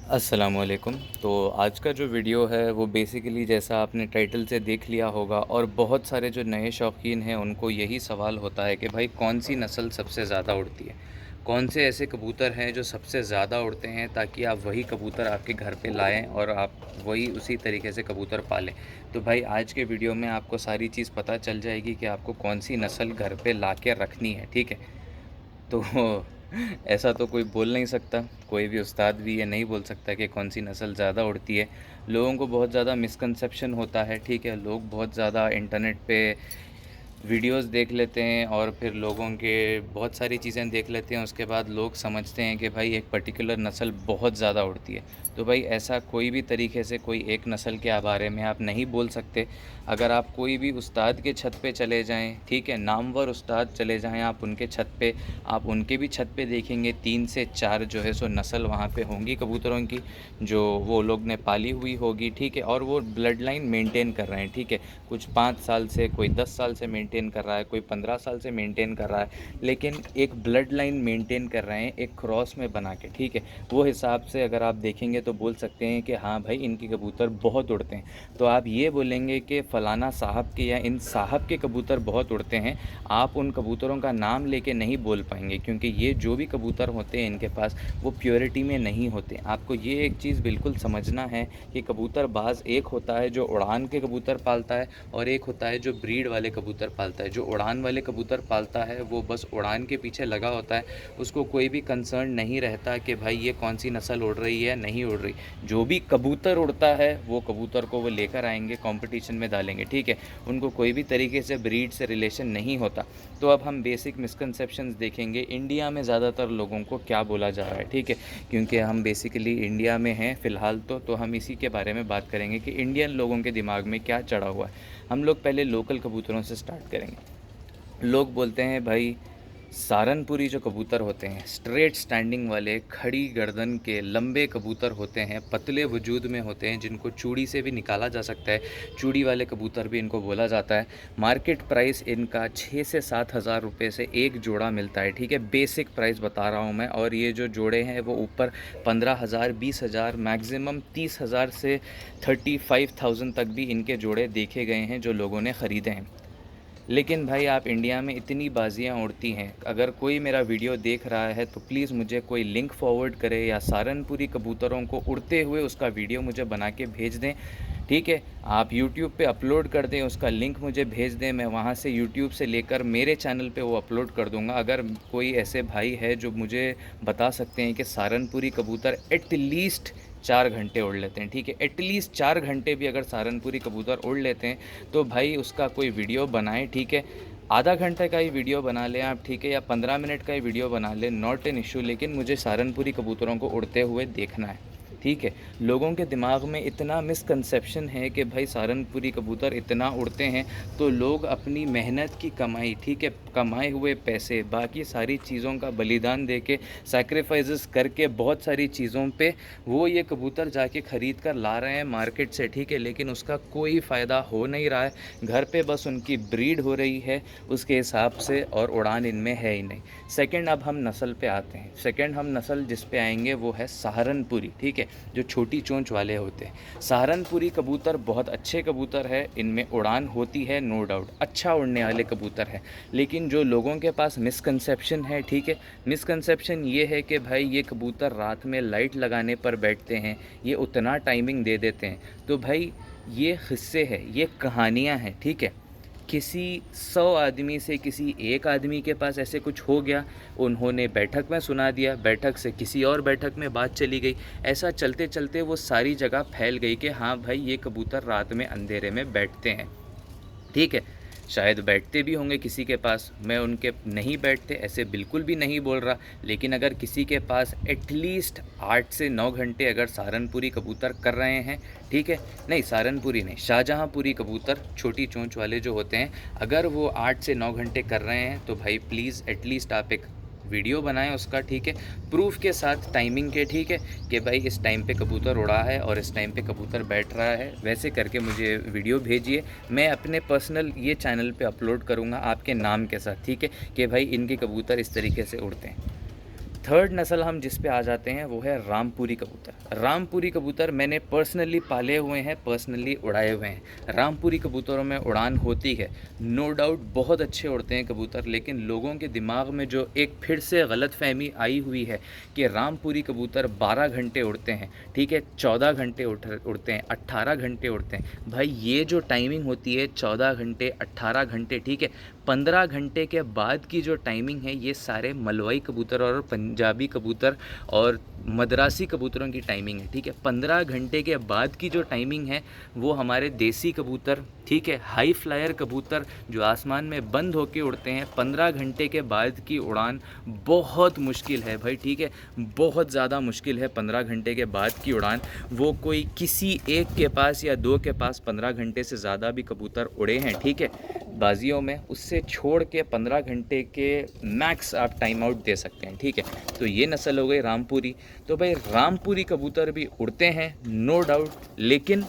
अस्सलामुअलैकुम। तो आज का जो वीडियो है वो बेसिकली जैसा आपने टाइटल से देख लिया होगा और बहुत सारे जो नए शौकीन हैं उनको यही सवाल होता है कि भाई कौन सी नस्ल सबसे ज़्यादा उड़ती है, कौन से ऐसे कबूतर हैं जो सबसे ज़्यादा उड़ते हैं, ताकि आप वही कबूतर आपके घर पे लाएं और आप वही उसी तरीके से कबूतर पालें। तो भाई आज के वीडियो में आपको सारी चीज़ पता चल जाएगी कि आपको कौन सी नस्ल घर पे ला के रखनी है, ठीक है। तो ऐसा तो कोई बोल नहीं सकता, कोई भी उस्ताद भी ये नहीं बोल सकता कि कौन सी नस्ल ज़्यादा उड़ती है। लोगों को बहुत ज़्यादा मिसकंसेप्शन होता है, ठीक है। लोग बहुत ज़्यादा इंटरनेट पे वीडियोस देख लेते हैं और फिर लोगों के बहुत सारी चीज़ें देख लेते हैं, उसके बाद लोग समझते हैं कि भाई एक पर्टिकुलर नस्ल बहुत ज़्यादा उड़ती है। तो भाई ऐसा कोई भी तरीके से कोई एक नस्ल के बारे में आप नहीं बोल सकते। अगर आप कोई भी उस्ताद के छत पे चले जाएं, ठीक है, नामवर उस्ताद चले जाएं आप उनके छत पे, आप उनके भी छत पे देखेंगे 3 से 4 जो है सो नस्ल वहाँ पे होंगी कबूतरों की, जो वो लोग ने पाली हुई होगी, ठीक है। और वो ब्लड लाइन मेनटेन कर रहे हैं, ठीक है। कुछ 5 साल से, कोई 10 साल से मेंटेन कर रहा है, कोई 15 साल से मेंटेन कर रहा है, लेकिन एक ब्लड लाइन मेंटेन कर रहे हैं एक क्रॉस में बना के, ठीक है। वो हिसाब से अगर आप देखेंगे तो बोल सकते हैं कि हाँ भाई इनके कबूतर बहुत उड़ते हैं। तो आप ये बोलेंगे कि फ़लाना साहब के या इन साहब के कबूतर बहुत उड़ते हैं, आप उन कबूतरों का नाम लेके नहीं बोल पाएंगे, क्योंकि ये जो भी कबूतर होते हैं इनके पास वो प्योरिटी में नहीं होते। आपको ये एक चीज़ बिल्कुल समझना है कि कबूतरबाज एक होता है जो उड़ान के कबूतर पालता है, और एक होता है जो ब्रीड वाले कबूतर पालता है। जो उड़ान वाले कबूतर पालता है वो बस उड़ान के पीछे लगा होता है, उसको कोई भी कंसर्न नहीं रहता कि भाई ये कौन सी नस्ल उड़ रही है नहीं उड़ रही। जो भी कबूतर उड़ता है वो कबूतर को वो लेकर आएंगे, कंपटीशन में डालेंगे, ठीक है। उनको कोई भी तरीके से ब्रीड से रिलेशन नहीं होता। तो अब हम बेसिक मिसकंसेप्शंस देखेंगे इंडिया में ज़्यादातर लोगों को क्या बोला जा रहा है, ठीक है। क्योंकि हम बेसिकली इंडिया में हैं फ़िलहाल, तो हम इसी के बारे में बात करेंगे कि इंडियन लोगों के दिमाग में क्या चढ़ा हुआ है। हम लोग पहले लोकल कबूतरों से स्टार्ट करेंगे। लोग बोलते हैं भाई सहारनपुरी जो कबूतर होते हैं, स्ट्रेट स्टैंडिंग वाले, खड़ी गर्दन के लंबे कबूतर होते हैं, पतले वजूद में होते हैं, जिनको चूड़ी से भी निकाला जा सकता है, चूड़ी वाले कबूतर भी इनको बोला जाता है। मार्केट प्राइस इनका 6 से 7 हज़ार रुपये से एक जोड़ा मिलता है, ठीक है। बेसिक प्राइस बता रहा हूँ मैं, और ये जो जोड़े हैं वो ऊपर 15 हज़ार, 20 हज़ार, मैक्सिमम 30 हज़ार से 35,000 तक भी इनके जोड़े देखे गए हैं जो लोगों ने ख़रीदे हैं। लेकिन भाई आप इंडिया में इतनी बाजियाँ उड़ती हैं, अगर कोई मेरा वीडियो देख रहा है तो प्लीज़ मुझे कोई लिंक फॉरवर्ड करे या सहारनपुरी कबूतरों को उड़ते हुए उसका वीडियो मुझे बना के भेज दें, ठीक है। आप यूट्यूब पे अपलोड कर दें, उसका लिंक मुझे भेज दें, मैं वहाँ से यूट्यूब से लेकर मेरे चैनल पे वो अपलोड कर दूँगा। अगर कोई ऐसे भाई है जो मुझे बता सकते हैं कि सहारनपुरी कबूतर एटलीस्ट 4 घंटे उड़ लेते हैं, ठीक है, एटलीस्ट 4 घंटे भी अगर सहारनपुरी कबूतर उड़ लेते हैं, तो भाई उसका कोई वीडियो बनाएं, ठीक है। आधा घंटे का ही वीडियो बना लें आप, ठीक है, या 15 मिनट का ही वीडियो बना लें, नॉट एन इशू, लेकिन मुझे सहारनपुरी कबूतरों को उड़ते हुए देखना है, ठीक है। लोगों के दिमाग में इतना मिसकंसेप्शन है कि भाई सहारनपुरी कबूतर इतना उड़ते हैं तो लोग अपनी मेहनत की कमाई, ठीक है, कमाए हुए पैसे, बाकी सारी चीज़ों का बलिदान दे के, सेक्रीफाइसेस करके, बहुत सारी चीज़ों पे वो ये कबूतर जाके ख़रीद कर ला रहे हैं मार्केट से, ठीक है, लेकिन उसका कोई फ़ायदा हो नहीं रहा है। घर पे बस उनकी ब्रीड हो रही है उसके हिसाब से, और उड़ान इनमें है ही नहीं। सेकंड, अब हम नस्ल पे आते हैं। सेकंड हम नस्ल जिस पे आएंगे वो है सहारनपुरी, ठीक है, जो छोटी चोंच वाले होते हैं। सहारनपुरी कबूतर बहुत अच्छे कबूतर है, इनमें उड़ान होती है, नो डाउट, अच्छा उड़ने वाले कबूतर है। लेकिन जो लोगों के पास मिसकंसेप्शन है, ठीक है, मिसकंसेप्शन ये है कि भाई ये कबूतर रात में लाइट लगाने पर बैठते हैं, ये उतना टाइमिंग दे देते हैं। तो भाई ये किस्से हैं, ये कहानियाँ हैं, ठीक है। किसी 100 आदमी से किसी एक आदमी के पास ऐसे कुछ हो गया, उन्होंने बैठक में सुना दिया, बैठक से किसी और बैठक में बात चली गई, ऐसा चलते चलते वो सारी जगह फैल गई कि हाँ भाई ये कबूतर रात में अंधेरे में बैठते हैं, ठीक है। शायद बैठते भी होंगे किसी के पास, मैं उनके नहीं बैठते ऐसे बिल्कुल भी नहीं बोल रहा, लेकिन अगर किसी के पास एटलीस्ट 8 से 9 घंटे अगर सहारनपुरी कबूतर कर रहे हैं, ठीक है, नहीं सहारनपुरी नहीं, शाहजहाँपुरी कबूतर छोटी चोंच वाले जो होते हैं, अगर वो 8 से 9 घंटे कर रहे हैं तो भाई प्लीज़ एटलीस्ट आप एक वीडियो बनाएं उसका, ठीक है, प्रूफ के साथ, टाइमिंग के, ठीक है, कि भाई इस टाइम पे कबूतर उड़ा है और इस टाइम पे कबूतर बैठ रहा है, वैसे करके मुझे वीडियो भेजिए। मैं अपने पर्सनल ये चैनल पे अपलोड करूँगा आपके नाम के साथ, ठीक है, कि भाई इनके कबूतर इस तरीके से उड़ते हैं। थर्ड नस्ल हम जिस पे आ जाते हैं वो है रामपुरी कबूतर। रामपुरी कबूतर मैंने पर्सनली पाले हुए हैं, पर्सनली उड़ाए हुए हैं। रामपुरी कबूतरों में उड़ान होती है, नो डाउट बहुत अच्छे उड़ते हैं कबूतर, लेकिन लोगों के दिमाग में जो एक फिर से गलतफहमी आई हुई है कि रामपुरी कबूतर 12 घंटे उड़ते हैं, ठीक है, 14 घंटे उड़ते हैं, 18 घंटे उड़ते हैं। भाई ये जो टाइमिंग होती है 14 घंटे, 18 घंटे, ठीक है, 15 घंटे के बाद की जो टाइमिंग है ये सारे मलवई कबूतर और पंजाबी कबूतर और मद्रासी कबूतरों की टाइमिंग है, ठीक है। 15 घंटे के बाद की जो टाइमिंग है वो हमारे देसी कबूतर, ठीक है, हाई फ्लायर कबूतर जो आसमान में बंद होके उड़ते हैं, 15 घंटे के बाद की उड़ान बहुत मुश्किल है भाई, ठीक है, बहुत ज़्यादा मुश्किल है 15 घंटे के बाद की उड़ान। वो कोई किसी एक के पास या दो के पास 15 घंटे से ज़्यादा भी कबूतर उड़े हैं, ठीक है, बाजियों में, उससे छोड़ के 15 घंटे के मैक्स आप टाइम आउट दे सकते हैं, ठीक है। तो ये नस्ल हो गई रामपुरी। तो भाई रामपुरी कबूतर भी उड़ते हैं नो डाउट, लेकिन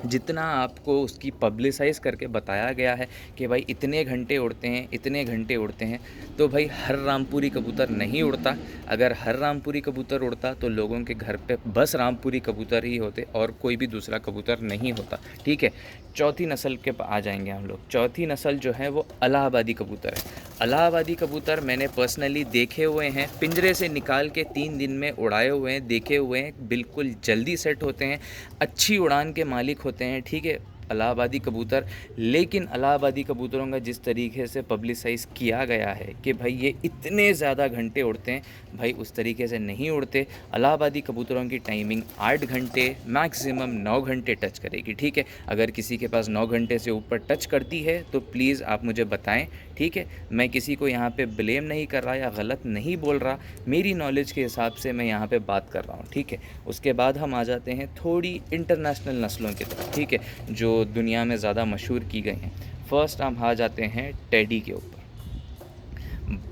जितना आपको उसकी पब्लिसाइज़ करके बताया गया है कि भाई इतने घंटे उड़ते हैं, इतने घंटे उड़ते हैं, तो भाई हर रामपुरी कबूतर नहीं उड़ता। अगर हर रामपुरी कबूतर उड़ता तो लोगों के घर पे बस रामपुरी कबूतर ही होते और कोई भी दूसरा कबूतर नहीं होता, ठीक है। चौथी नस्ल के आ जाएंगे हम लोग। चौथी नस्ल जो है वो इलाहाबादी कबूतर है। इलाहाबादी कबूतर मैंने पर्सनली देखे हुए हैं, पिंजरे से निकाल के 3 दिन में उड़ाए हुए हैं, देखे हुए हैं, बिल्कुल जल्दी सेट होते हैं, अच्छी उड़ान के मालिक होते हैं, ठीक है, इलाहाबादी कबूतर। लेकिन इलाहाबादी कबूतरों का जिस तरीके से पब्लिसाइज़ किया गया है कि भाई ये इतने ज़्यादा घंटे उड़ते हैं, भाई उस तरीके से नहीं उड़ते। इलाहाबादी कबूतरों की टाइमिंग 8 घंटे, मैक्सिमम 9 घंटे टच करेगी, ठीक है। अगर किसी के पास 9 घंटे से ऊपर टच करती है तो प्लीज़ आप मुझे बताएं, ठीक है। मैं किसी को यहाँ पे ब्लेम नहीं कर रहा या गलत नहीं बोल रहा, मेरी नॉलेज के हिसाब से मैं यहाँ पे बात कर रहा हूँ, ठीक है। उसके बाद हम आ जाते हैं थोड़ी इंटरनेशनल नस्लों की तरफ, ठीक है, जो दुनिया में ज़्यादा मशहूर की गई हैं। फ़र्स्ट हम आ जाते हैं टेडी के ऊपर।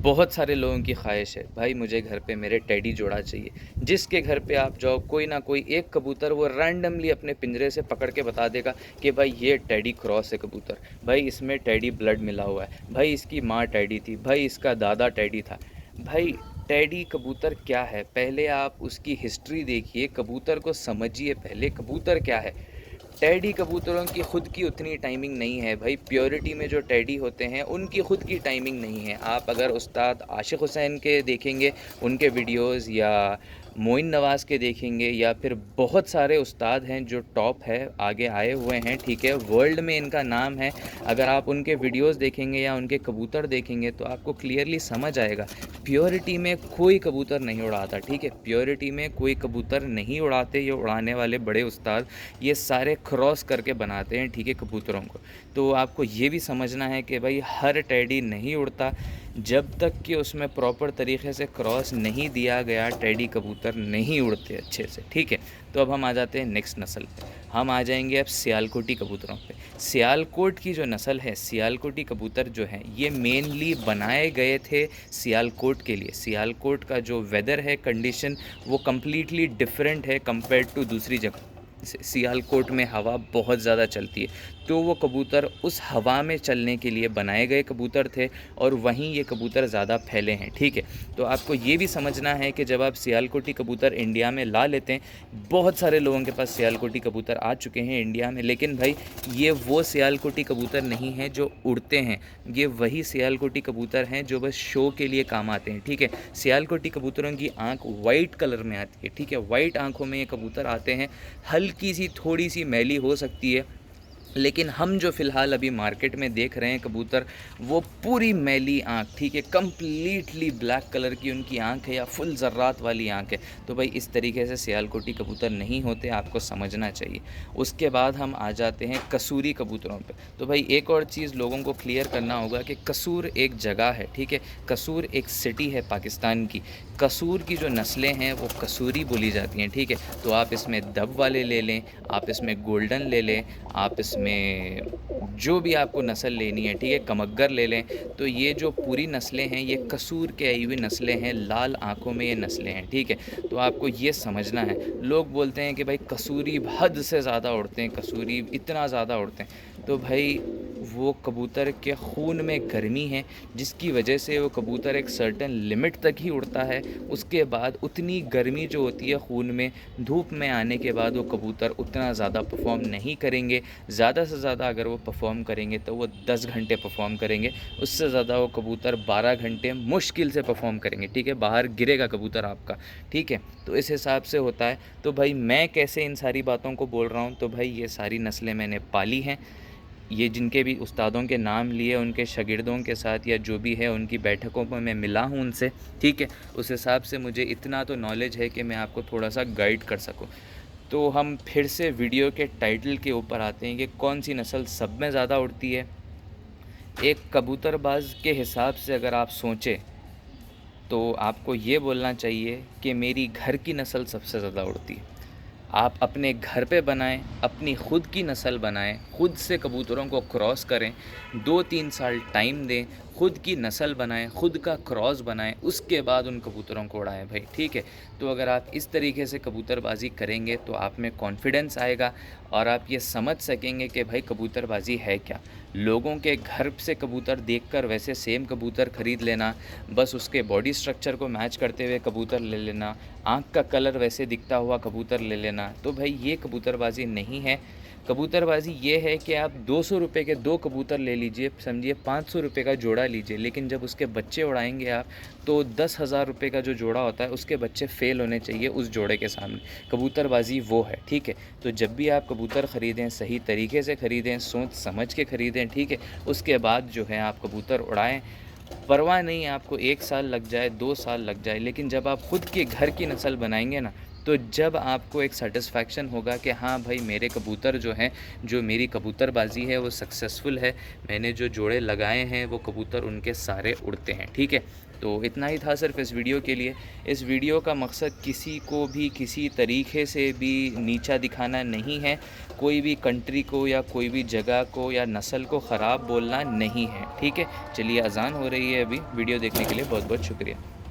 बहुत सारे लोगों की ख्वाहिश है भाई मुझे घर पे मेरे टेडी जोड़ा चाहिए। जिसके घर पे आप जाओ कोई ना कोई एक कबूतर वो रैंडमली अपने पिंजरे से पकड़ के बता देगा कि भाई ये टेडी क्रॉस है कबूतर, भाई इसमें टेडी ब्लड मिला हुआ है, भाई इसकी माँ टेडी थी, भाई इसका दादा टेडी था। भाई टेडी कबूतर क्या है, पहले आप उसकी हिस्ट्री देखिए, कबूतर को समझिए पहले कबूतर क्या है। टेडी कबूतरों की ख़ुद की उतनी टाइमिंग नहीं है भाई, प्योरिटी में जो टेडी होते हैं उनकी ख़ुद की टाइमिंग नहीं है। आप अगर उस्ताद आशिक़ हुसैन के देखेंगे उनके वीडियोज़, या मोइन नवाज़ के देखेंगे, या फिर बहुत सारे उस्ताद हैं जो टॉप है आगे आए हुए हैं, ठीक है, वर्ल्ड में इनका नाम है। अगर आप उनके वीडियोज़ देखेंगे या उनके कबूतर देखेंगे तो आपको क्लियरली समझ आएगा प्योरिटी में कोई कबूतर नहीं उड़ाता, ठीक है, प्योरिटी में कोई कबूतर नहीं उड़ाते। ये उड़ाने वाले बड़े उस्ताद ये सारे क्रॉस करके बनाते हैं, ठीक है, कबूतरों को। तो आपको ये भी समझना है कि भाई हर टेडी नहीं उड़ता, जब तक कि उसमें प्रॉपर तरीके से क्रॉस नहीं दिया गया टेडी कबूतर नहीं उड़ते अच्छे से, ठीक है। तो अब हम आ जाते हैं नेक्स्ट नस्ल पे। हम आ जाएंगे अब सियालकोटी कबूतरों पे। सियालकोट की जो नस्ल है, सियालकोटी कबूतर जो हैं ये मेनली बनाए गए थे सियालकोट के लिए। सियालकोट का जो वेदर है, कंडीशन, वो कम्प्लीटली डिफरेंट है कंपेयर टू दूसरी जगह। सियालकोट में हवा बहुत ज़्यादा चलती है, तो वो कबूतर उस हवा में चलने के लिए बनाए गए कबूतर थे और वहीं ये कबूतर ज़्यादा फैले हैं, ठीक है। तो आपको ये भी समझना है कि जब आप सियालकोटी कबूतर इंडिया में ला लेते हैं, बहुत सारे लोगों के पास सियालकोटी कबूतर आ चुके हैं इंडिया में, लेकिन भाई ये वो सियालकोटी कबूतर नहीं हैं जो उड़ते हैं, ये वही सियालकोटी कबूतर हैं जो बस शो के लिए काम आते हैं, ठीक है। सियालकोटी कबूतरों की आँख वाइट कलर में आती है, ठीक है, वाइट आँखों में ये कबूतर आते हैं। हल्की सी थोड़ी सी मैली हो सकती है, लेकिन हम जो फ़िलहाल अभी मार्केट में देख रहे हैं कबूतर, वो पूरी मैली आँख, ठीक है, कम्प्लीटली ब्लैक कलर की उनकी आँख है या फुल ज़र्रात वाली आँख है। तो भाई इस तरीके से सियालकोटी कबूतर नहीं होते, आपको समझना चाहिए। उसके बाद हम आ जाते हैं कसूरी कबूतरों पे। तो भाई एक और चीज़ लोगों को क्लियर करना होगा कि कसूर एक जगह है, ठीक है, कसूर एक सिटी है पाकिस्तान की। कसूर की जो नस्लें हैं वो कसूरी बोली जाती हैं, ठीक है। तो आप इसमें दब वाले ले लें, आप इसमें गोल्डन ले लें, आप इसमें जो भी आपको नस्ल लेनी है, ठीक है, कमग्गर ले लें। तो ये जो पूरी नस्लें हैं ये कसूर के आई हुई नस्लें हैं, लाल आँखों में ये नस्लें हैं, ठीक है। तो आपको ये समझना है। लोग बोलते हैं कि भाई कसूरी हद से ज़्यादा उड़ते हैं, कसूरी इतना ज़्यादा उड़ते हैं, तो भाई वो कबूतर के खून में गर्मी है, जिसकी वजह से वो कबूतर एक सर्टेन लिमिट तक ही उड़ता है। उसके बाद उतनी गर्मी जो होती है खून में, धूप में आने के बाद वो कबूतर उतना ज़्यादा परफॉर्म नहीं करेंगे। ज़्यादा से ज़्यादा अगर वो परफॉर्म करेंगे तो वो 10 घंटे परफॉर्म करेंगे, उससे ज़्यादा वो कबूतर 12 घंटे मुश्किल से परफॉर्म करेंगे, ठीक है। बाहर गिरेगा कबूतर आपका, ठीक है। तो इस हिसाब से होता है। तो भाई मैं कैसे इन सारी बातों को बोल रहा हूँ, तो भाई ये सारी नस्लें मैंने पाली हैं। ये जिनके भी उस्तादों के नाम लिए, उनके शागिर्दों के साथ या जो भी है उनकी बैठकों पर मैं मिला हूँ उनसे, ठीक है। उस हिसाब से मुझे इतना तो नॉलेज है कि मैं आपको थोड़ा सा गाइड कर सकूँ। तो हम फिर से वीडियो के टाइटल के ऊपर आते हैं कि कौन सी नस्ल सब में ज़्यादा उड़ती है। एक कबूतरबाज के हिसाब से अगर आप सोचें तो आपको ये बोलना चाहिए कि मेरी घर की नस्ल सबसे ज़्यादा उड़ती है। आप अपने घर पे बनाएं, अपनी ख़ुद की नस्ल बनाएं, ख़ुद से कबूतरों को क्रॉस करें, 2-3 साल टाइम दें, ख़ुद की नस्ल बनाएं, ख़ुद का क्रॉस बनाएं, उसके बाद उन कबूतरों को उड़ाएं भाई, ठीक है। तो अगर आप इस तरीके से कबूतरबाजी करेंगे तो आप में कॉन्फिडेंस आएगा और आप ये समझ सकेंगे कि भाई कबूतरबाजी है क्या। लोगों के घर से कबूतर देखकर वैसे सेम कबूतर ख़रीद लेना, बस उसके बॉडी स्ट्रक्चर को मैच करते हुए कबूतर ले लेना, आँख का कलर वैसे दिखता हुआ कबूतर ले लेना, तो भाई ये कबूतरबाजी नहीं है। कबूतरबाजी ये है कि आप 200 रुपये के 2 कबूतर ले लीजिए, समझिए 500 रुपये का जोड़ा लीजिए, लेकिन जब उसके बच्चे उड़ाएंगे आप तो 10,000 रुपये का जो जोड़ा होता है उसके बच्चे फ़ेल होने चाहिए उस जोड़े के सामने। कबूतरबाजी वो है, ठीक है। तो जब भी आप कबूतर ख़रीदें सही तरीके से ख़रीदें, सोच समझ के ख़रीदें, ठीक है। उसके बाद जो है आप कबूतर उड़ाएँ। परवाह नहीं आपको 1 साल लग जाए, 2 साल लग जाए, लेकिन जब आप खुद के घर की नस्ल बनाएंगे ना, तो जब आपको एक सेटिस्फेक्शन होगा कि हाँ भाई मेरे कबूतर जो हैं, जो मेरी कबूतरबाजी है वो सक्सेसफुल है, मैंने जो जोड़े लगाए हैं वो कबूतर उनके सारे उड़ते हैं, ठीक है। तो इतना ही था सिर्फ इस वीडियो के लिए। इस वीडियो का मकसद किसी को भी किसी तरीके से भी नीचा दिखाना नहीं है, कोई भी कंट्री को या कोई भी जगह को या नस्ल को ख़राब बोलना नहीं है, ठीक है। चलिए अज़ान हो रही है अभी। वीडियो देखने के लिए बहुत बहुत शुक्रिया।